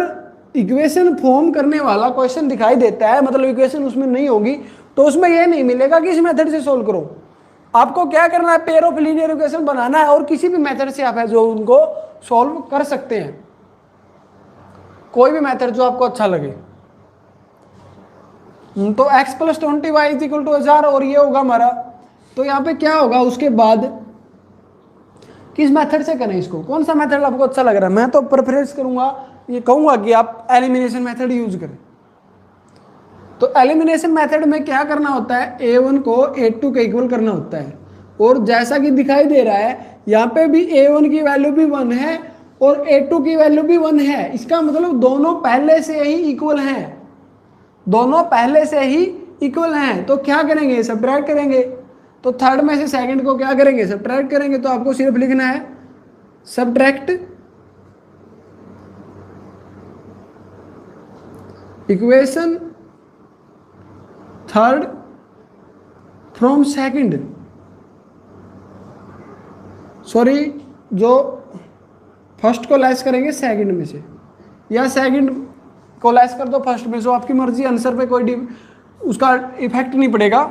इक्वेशन फॉर्म करने वाला क्वेश्चन दिखाई देता है, मतलब इक्वेशन उसमें नहीं होगी, तो उसमें यह नहीं मिलेगा कि इस मेथड से सोल्व करो। आपको क्या करना है, पेयर ऑफ लीनियर इक्वेशन बनाना है और किसी भी मेथड से आप है जो उनको सॉल्व कर सकते हैं, कोई भी मेथड जो आपको अच्छा लगे। तो x + 20y = 1000 और ये होगा हमारा। तो यहाँ पे क्या होगा, उसके बाद किस मेथड से करें इसको, कौन सा मेथड आपको अच्छा लग रहा है। मैं तो प्रेफरेंस करूंगा, ये कहूंगा कि आप एलिमिनेशन मेथड यूज करें। तो एलिमिनेशन मेथड में क्या करना होता है, a1 को a2 के इक्वल करना होता है। और जैसा कि दिखाई दे रहा है यहाँ पे भी a1 की वैल्यू भी 1 है और a2 की वैल्यू भी 1 है। इसका मतलब दोनों पहले से ही इक्वल हैं, दोनों पहले से ही इक्वल हैं। तो क्या करेंगे, सब्ट्रैक्ट करेंगे। तो थर्ड में से सेकंड को क्या करेंगे, सब्ट्रैक्ट करेंगे। तो आपको सिर्फ लिखना है subtract equation third from second, sorry जो फर्स्ट को लेस करेंगे सेकंड में से, या सेकंड को लेस कर दो फर्स्ट में से, आपकी मर्जी, आंसर पे कोई उसका इफेक्ट नहीं पड़ेगा।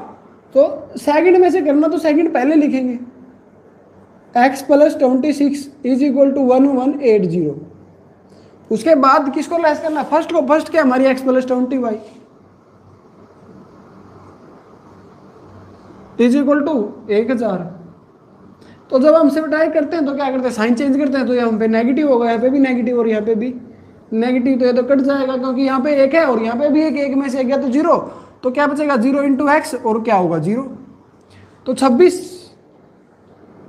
तो सेकंड में से करना तो सेकंड पहले लिखेंगे, x + 26 = 1180। उसके बाद किसको लेस करना, फर्स्ट को। फर्स्ट क्या हमारी x + 20y = 1000। तो जब हम सब्ट्रैक्ट करते हैं तो क्या करते हैं, साइन चेंज करते हैं। तो यहाँ पे नेगेटिव होगा, यहाँ पे भी नेगेटिव और यहाँ पे भी नेगेटिव। तो ये तो कट जाएगा क्योंकि यहाँ पे एक है और यहाँ पे भी एक में से एक गया तो 0। तो क्या बचेगा, 0 × x और क्या होगा 0। तो 26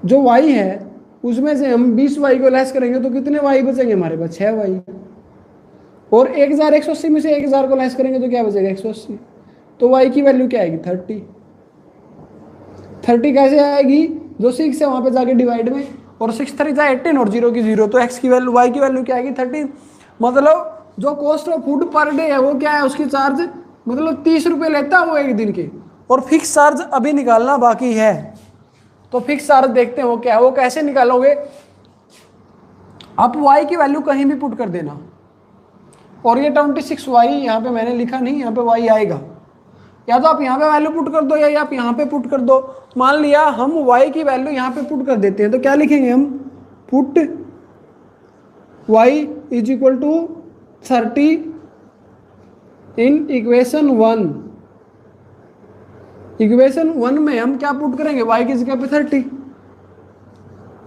जो y है उसमें से हम 20y को लेस करेंगे तो कितने y बचेंगे हमारे पास, 6y। और 1180 में से 1000 को लेस करेंगे तो क्या बचेगा, 180। तो y की वैल्यू क्या आएगी, 30। 30 कैसे आएगी, जो 6 है वहां पे जाके डिवाइड में, और 6 3 = 18 और 0 की 0। तो x की वैल्यू, y की वैल्यू क्या आएगी, 30। मतलब जो cost of food per day है वो क्या है, उसकी चार्ज मतलब 30 रुपये लेता है वो एक दिन के। और फिक्स चार्ज अभी निकालना बाकी है। तो फिक्स चार्ज देखते हैं वो क्या है, वो कैसे निकालोगे। आप y की वैल्यू कहीं भी पुट कर देना, और ये 26y यहाँ पे मैंने लिखा नहीं, यहाँ पे y आएगा। या तो आप यहाँ पे वैल्यू पुट कर दो या आप यहाँ पे पुट कर दो। मान लिया हम y की वैल्यू यहाँ पे पुट कर देते हैं तो क्या लिखेंगे हम, put y = 30 in equation 1। Equation 1 में हम क्या पुट करेंगे, y की जगह पे 30।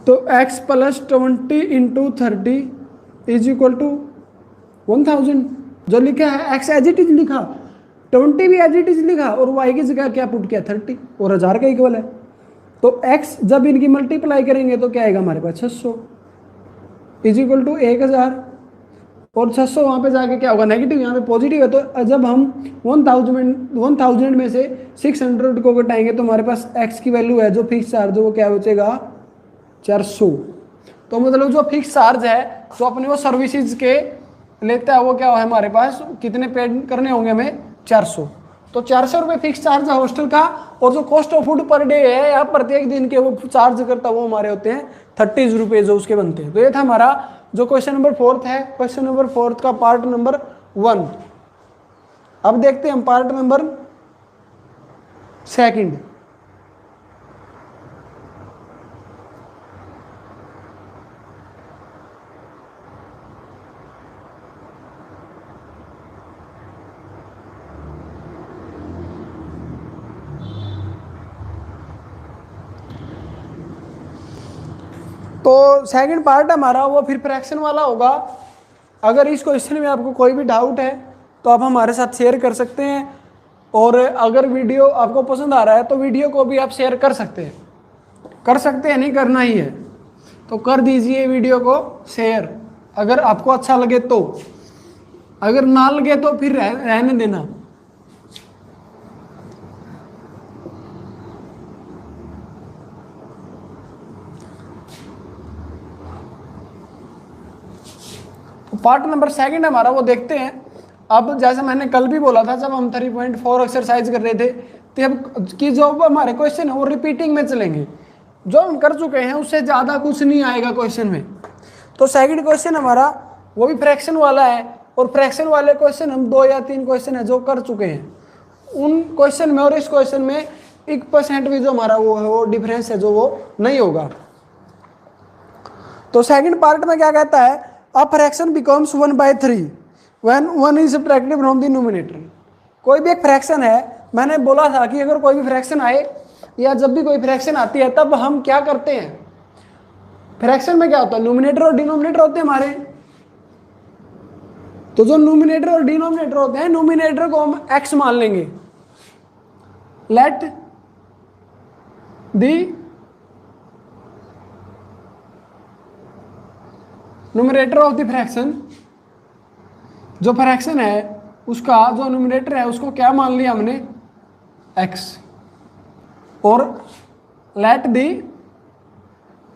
तो x + 20 × 30 = 1000। जो लिखा है x एज इट इज लिखा, 20 भी एज इट इज लिखा, और y की जगह क्या पुट किया, 30, और 1000 का इक्वल है। तो x जब इनकी मल्टीप्लाई करेंगे तो क्या आएगा हमारे पास, 600 = 1000। और 600 वहाँ पे जाके क्या होगा, नेगेटिव, यहाँ पे पॉजिटिव है। तो जब हम 1000 में से 600 को घटाएंगे तो हमारे पास x की वैल्यू है जो फिक्स चार्ज, वो क्या बचेगा, 400। तो मतलब जो फिक्स चार्ज है जो अपने वो सर्विसेज के लेता है वो क्या है हमारे पास, कितने पेड करने होंगे हमें, 400। तो 400 रुपये फिक्स चार्ज है हॉस्टल का, और जो cost of food per day है या प्रत्येक दिन के वो चार्ज करता है वो हमारे होते हैं 30 रुपये जो उसके बनते हैं। तो ये था हमारा जो क्वेश्चन नंबर 4 है, क्वेश्चन नंबर 4 का पार्ट नंबर 1। अब देखते हैं हम पार्ट नंबर 2। तो सेकंड पार्ट हमारा वो फिर फ्रैक्शन वाला होगा। अगर इस क्वेश्चन में आपको कोई भी डाउट है तो आप हमारे साथ शेयर कर सकते हैं, और अगर वीडियो आपको पसंद आ रहा है तो वीडियो को भी आप शेयर कर सकते हैं, नहीं करना ही है तो कर दीजिए वीडियो को शेयर, अगर आपको अच्छा लगे तो। अगर ना लगे तो फिर रहने देना। पार्ट नंबर 2 हमारा वो देखते हैं। अब जैसे मैंने कल भी बोला था जब हम 3.4 एक्सरसाइज कर रहे थे, तब कि जो हमारे क्वेश्चन है वो रिपीटिंग में चलेंगे, जो हम कर चुके हैं उससे ज़्यादा कुछ नहीं आएगा क्वेश्चन में। तो सेकंड क्वेश्चन हमारा वो भी फ्रैक्शन वाला है, और फ्रैक्शन वाले क्वेश्चन हम 2 या 3 क्वेश्चन है जो कर चुके हैं, उन क्वेश्चन में और इस क्वेश्चन में 1% भी जो हमारा वो है वो डिफरेंस है जो वो नहीं होगा। तो सेकंड पार्ट में क्या कहता है, a fraction becomes 1/3 when 1 is subtracted from the numerator। कोई भी एक फ्रैक्शन है, मैंने बोला था कि अगर कोई भी फ्रैक्शन आए या जब भी कोई फ्रैक्शन आती है तब हम क्या करते हैं, फ्रैक्शन में क्या होता है, न्यूमिनेटर और डिनोमिनेटर होते हैं हमारे। तो जो न्यूमिनेटर और डिनोमिनेटर होते हैं, न्यूमिनेटर को हम x मान लेंगे, let the numerator of the fraction, जो फ्रैक्शन है उसका जो न्यूमरेटर है उसको क्या मान लिया हमने, x, और let the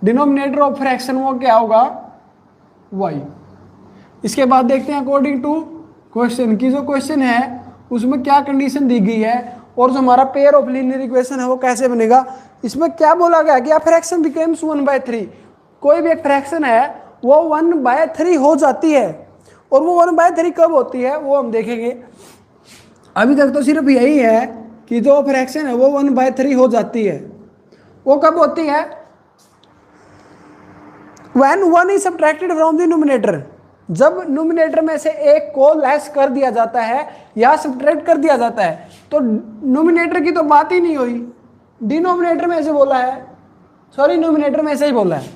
denominator of fraction वो क्या होगा, y। इसके बाद देखते हैं अकॉर्डिंग टू क्वेश्चन की, जो क्वेश्चन है उसमें क्या कंडीशन दी गई है और जो हमारा पेयर ऑफ लीनियर इक्वेशन है वो कैसे बनेगा। इसमें क्या बोला गया कि फ्रैक्शन बिकम्स 1/3, कोई भी एक फ्रैक्शन है वो 1/3 हो जाती है, और वो 1/3 कब होती है वो हम देखेंगे। अभी तक तो सिर्फ यही है कि जो फ्रैक्शन है वो 1/3 हो जाती है, वो कब होती है, when 1 is subtracted from the numerator, जब न्यूमिनेटर में से एक को लेस कर दिया जाता है या सब्ट्रैक्ट कर दिया जाता है। तो न्यूमिनेटर की तो बात ही नहीं हुई, डिनोमिनेटर में से बोला है, सॉरी न्यूमिनेटर में से ही बोला है,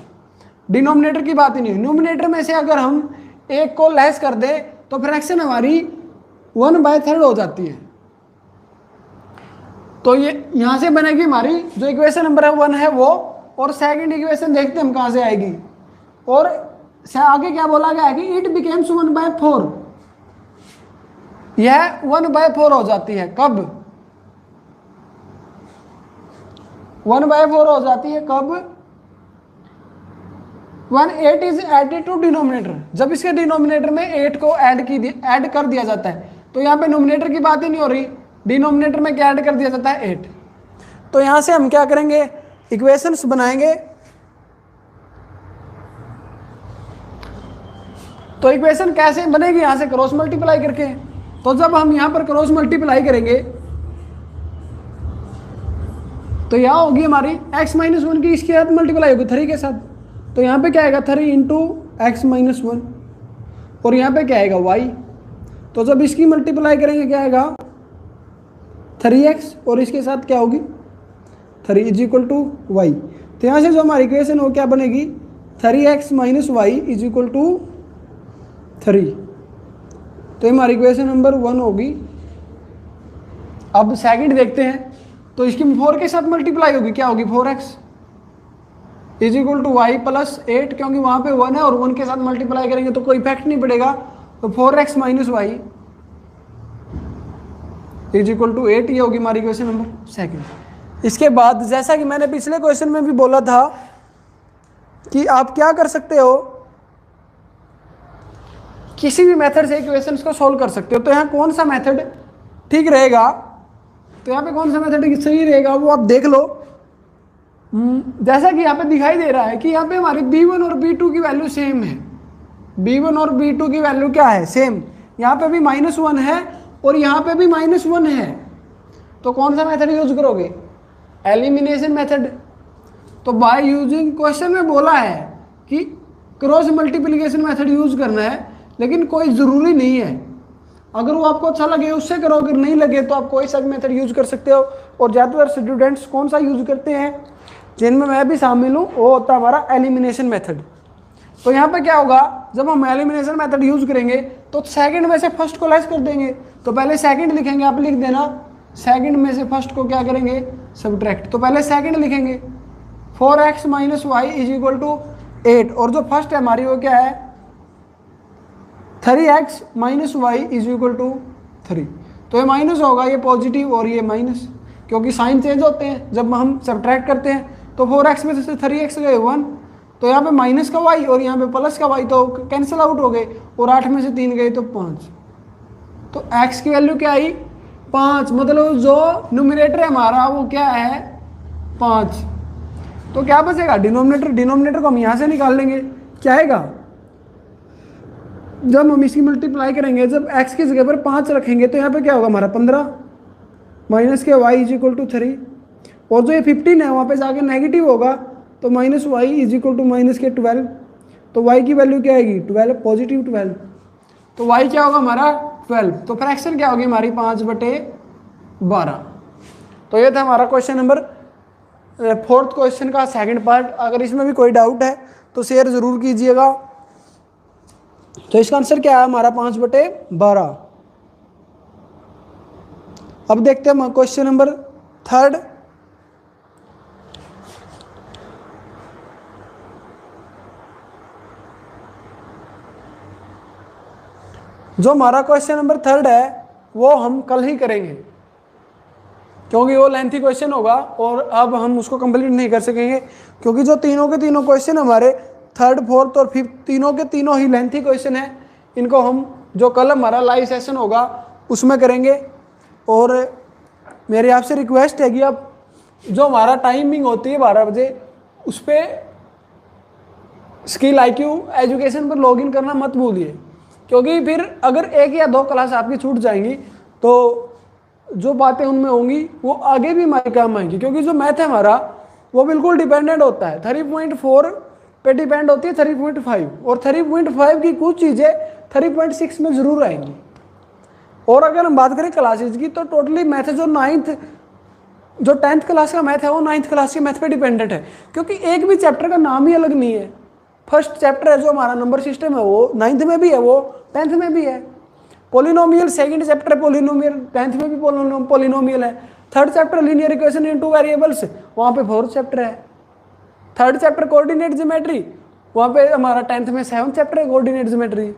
डिनोमिनेटर की बात ही नहीं हुई। न्यूमिनेटर में से अगर हम एक को लेस कर दे तो फ्रैक्शन हमारी 1/3 हो जाती है। तो ये यहां से बनेगी हमारी जो इक्वेशन नंबर 1 है वो, और सेकंड इक्वेशन देखते हैं हम कहां से आएगी। और आगे क्या बोला गया है कि इट बिकेम्स 1/4, यह 1/4 हो जाती है, कब 1/4 हो जाती है, कब, when 8 is added to denominator, जब इसके डिनोमिनेटर में 8 को ऐड कर दिया जाता है। तो यहाँ पे नोमिनेटर की बात ही नहीं हो रही, डिनोमिनेटर में क्या ऐड कर दिया जाता है, 8। तो यहाँ से हम क्या करेंगे, इक्वेशंस बनाएंगे। तो इक्वेशन कैसे बनेगी, यहाँ से क्रॉस मल्टीप्लाई करके। तो जब हम यहाँ पर क्रॉस मल्टीप्लाई करेंगे तो यहाँ होगी हमारी x-1 की इसके साथ मल्टीप्लाई होगी 3 के साथ। तो यहाँ पे क्या आएगा 3 × x-1, और यहाँ पे क्या आएगा y। तो जब इसकी मल्टीप्लाई करेंगे क्या आएगा 3x, और इसके साथ क्या होगी 3 = y। तो यहाँ से जो हमारी इक्वेशन वो क्या बनेगी 3x - y = 3। तो हमारी इक्वेशन नंबर 1 होगी। अब सेकंड देखते हैं, तो इसकी 4 के साथ मल्टीप्लाई होगी, क्या होगी 4x = y + 8, क्योंकि वहां पे 1 है और 1 के साथ मल्टीप्लाई करेंगे तो कोई इफेक्ट नहीं पड़ेगा। तो 4x - y = 8, ये होगी हमारी क्वेश्चन नंबर 2। इसके बाद जैसा कि मैंने पिछले क्वेश्चन में भी बोला था कि आप क्या कर सकते हो, किसी भी मेथड से इक्वेशंस को सॉल्व कर सकते हो। तो यहाँ कौन सा मेथड ठीक रहेगा, तो यहाँ पे कौन सा मेथड सही रहेगा वो आप देख लो। जैसा कि यहाँ पे दिखाई दे रहा है कि यहाँ पे हमारी B1 और B2 की वैल्यू सेम है। B1 और B2 की वैल्यू क्या है, सेम। यहाँ पे भी -1 है और यहाँ पे भी -1 है, तो कौन सा मेथड यूज करोगे, एलिमिनेशन मेथड। तो बाय यूजिंग, क्वेश्चन में बोला है कि क्रॉस मल्टीप्लिकेशन मेथड यूज करना है, लेकिन कोई ज़रूरी नहीं है। अगर वो आपको अच्छा लगे उससे करो, अगर नहीं लगे तो आप कोई सा भी मेथड यूज कर सकते हो। और ज़्यादातर स्टूडेंट्स कौन सा यूज करते हैं, जिनमें मैं भी शामिल हूँ, वो होता है हमारा एलिमिनेशन मेथड। तो यहाँ पे क्या होगा, जब हम एलिमिनेशन मेथड यूज करेंगे तो सेकंड में से फर्स्ट को लेस कर देंगे। तो पहले सेकंड लिखेंगे, आप लिख देना, सेकंड में से फर्स्ट को क्या करेंगे, सब्ट्रैक्ट। तो पहले सेकंड लिखेंगे, 4x - y = 8, और जो फर्स्ट है हमारी वो क्या है, 3x - y = 3। तो ये माइनस होगा, ये पॉजिटिव और ये माइनस, क्योंकि साइन चेंज होते हैं जब हम सब्ट्रैक्ट करते हैं। तो 4x में से 3x गए 1, तो यहाँ पे माइनस का y और यहाँ पे प्लस का y, तो कैंसिल आउट हो गए, और 8 में से 3 गए तो 5। तो x की वैल्यू क्या आई, 5, मतलब जो न्यूमरेटर है हमारा वो क्या है, 5। तो क्या बचेगा, डिनोमिनेटर को हम यहाँ से निकाल लेंगे, क्या आएगा, जब हम इसकी मल्टीप्लाई करेंगे, जब x की जगह पर 5 रखेंगे तो यहाँ पे क्या होगा हमारा 15 माइनस के y = 3, और जो ये 15 है वहाँ पे जाके नेगेटिव होगा, तो -y = -12। तो y की वैल्यू क्या आएगी, 12, पॉजिटिव 12। तो y क्या होगा हमारा 12। तो फ्रैक्शन क्या होगी हमारी 5/12। तो ये था हमारा क्वेश्चन नंबर 4th क्वेश्चन का सेकंड पार्ट। अगर इसमें भी कोई डाउट है तो शेयर ज़रूर कीजिएगा। तो इसका आंसर क्या है हमारा 5/12। अब देखते हैं क्वेश्चन नंबर 3rd। जो हमारा क्वेश्चन नंबर 3rd है वो हम कल ही करेंगे, क्योंकि वो लेंथी क्वेश्चन होगा और अब हम उसको कंप्लीट नहीं कर सकेंगे, क्योंकि जो तीनों के तीनों क्वेश्चन हमारे 3rd, 4th और 5th तीनों के तीनों ही लेंथी क्वेश्चन है। इनको हम जो कल हमारा लाइव सेशन होगा उसमें करेंगे। और मेरी आपसे रिक्वेस्ट है कि आप जो हमारा टाइमिंग होती है 12 बजे, उस पर स्किल IQ एजुकेशन पर लॉगिन करना मत भूलिए, क्योंकि फिर अगर 1 या 2 क्लास आपकी छूट जाएंगी तो जो बातें उनमें होंगी वो आगे भी हमारे काम आएंगी। क्योंकि जो मैथ है हमारा वो बिल्कुल डिपेंडेंट होता है, 3.4 पे डिपेंड होती है 3.5, और 3.5 की कुछ चीज़ें 3.6 में ज़रूर आएंगी। और अगर हम बात करें क्लासेज की तो टोटली मैथ जो 10th क्लास का मैथ है वो 9th क्लास के मैथ पे डिपेंडेंट है, क्योंकि एक भी चैप्टर का नाम ही अलग नहीं है। फर्स्ट चैप्टर है जो हमारा नंबर सिस्टम है वो 9th में भी है, वो 10th में भी है। पॉलिनोमियल सेकंड चैप्टर है पॉलिनोमियल, 10th में भी पॉलिनोमियल है। Third chapter linear equation into variables, वहाँ पे 4th चैप्टर है। थर्ड चैप्टर कोऑर्डिनेट ज्योमेट्री, वहाँ पे हमारा 10th में 7th चैप्टर है कोऑर्डिनेट ज्योमेट्री।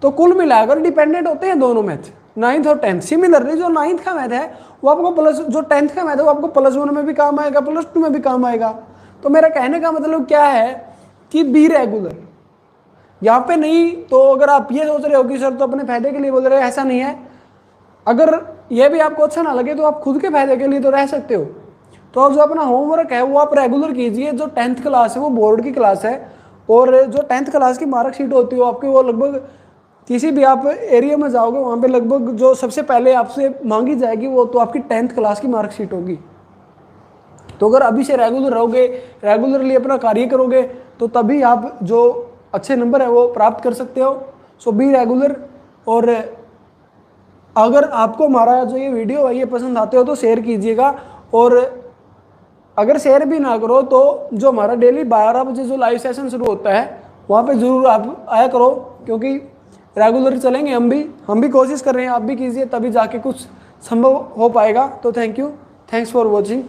तो कुल मिलाकर डिपेंडेंट होते हैं दोनों मैथ, 9th और 10th। सिमिलरली जो 9th का मैथ है वो आपको जो 10th का मैथ है वो आपको +1 में भी काम आएगा, +2 में भी काम आएगा। तो मेरा कहने का मतलब क्या है कि बी रेगुलर यहाँ पे नहीं। तो अगर आप ये सोच रहे हो कि सर तो अपने फायदे के लिए बोल रहे हैं, ऐसा नहीं है। अगर ये भी आपको अच्छा ना लगे तो आप खुद के फायदे के लिए तो रह सकते हो। तो अब जो अपना होमवर्क है वो आप रेगुलर कीजिए। जो 10th क्लास है वो बोर्ड की क्लास है, और जो 10th क्लास की मार्कशीट होती है आपकी वो लगभग किसी भी आप एरिया में जाओगे वहाँ पे लगभग जो सबसे पहले आपसे मांगी जाएगी वो तो आपकी 10th क्लास की मार्कशीट होगी। तो अगर अभी से रेगुलर रहोगे, रेगुलरली अपना कार्य करोगे, तो तभी आप जो अच्छे नंबर है वो प्राप्त कर सकते हो। सो बी रेगुलर। और अगर आपको हमारा जो ये वीडियो है ये पसंद आते हो तो शेयर कीजिएगा, और अगर शेयर भी ना करो तो जो हमारा डेली 12 बजे जो लाइव सेशन शुरू होता है वहाँ पे ज़रूर आप आया करो, क्योंकि रेगुलर चलेंगे हम भी कोशिश कर रहे हैं, आप भी कीजिए, तभी जाके कुछ संभव हो पाएगा। तो thank you, thanks for watching.